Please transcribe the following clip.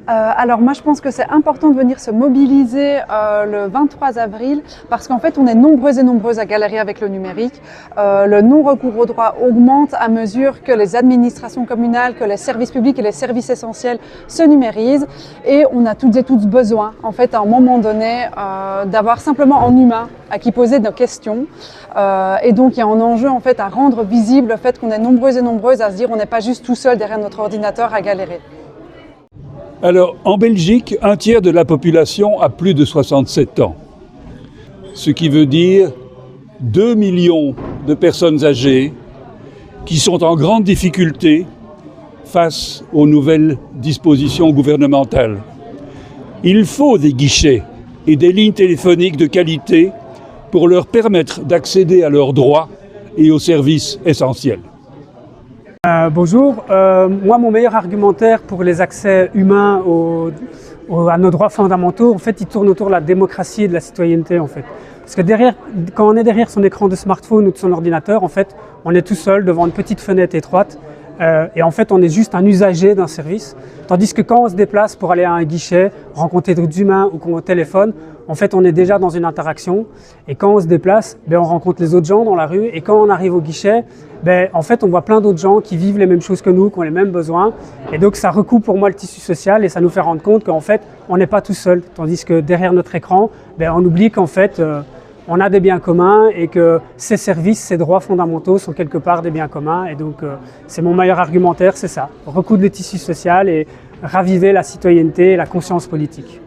Alors moi je pense que c'est important de venir se mobiliser le 23 avril parce qu'en fait on est nombreux et nombreuses à galérer avec le numérique. Le non-recours au droit augmente à mesure que les administrations communales, que les services publics et les services essentiels se numérisent et on a toutes et tous besoin en fait à un moment donné d'avoir simplement un humain à qui poser nos questions et donc il y a un enjeu en fait à rendre visible le fait qu'on est nombreux et nombreuses à se dire on n'est pas juste tout seul derrière notre ordinateur à galérer. Alors, en Belgique, un tiers de la population a plus de 67 ans. Ce qui veut dire 2 millions de personnes âgées qui sont en grande difficulté face aux nouvelles dispositions gouvernementales. Il faut des guichets et des lignes téléphoniques de qualité pour leur permettre d'accéder à leurs droits et aux services essentiels. Bonjour, moi mon meilleur argumentaire pour les accès humains à nos droits fondamentaux, en fait, il tourne autour de la démocratie et de la citoyenneté en fait. Parce que quand on est derrière son écran de smartphone ou de son ordinateur, en fait, on est tout seul devant une petite fenêtre étroite et en fait on est juste un usager d'un service. Tandis que quand on se déplace pour aller à un guichet, rencontrer d'autres humains ou qu'on téléphone, en fait on est déjà dans une interaction et quand on se déplace, on rencontre les autres gens dans la rue et quand on arrive au guichet, en fait on voit plein d'autres gens qui vivent les mêmes choses que nous, qui ont les mêmes besoins et donc ça recoupe pour moi le tissu social et ça nous fait rendre compte qu'en fait on n'est pas tout seul. Tandis que derrière notre écran, on oublie qu'en fait on a des biens communs et que ces services, ces droits fondamentaux sont quelque part des biens communs. Et donc, c'est mon meilleur argumentaire, c'est ça. Recoudre le tissu social et raviver la citoyenneté et la conscience politique.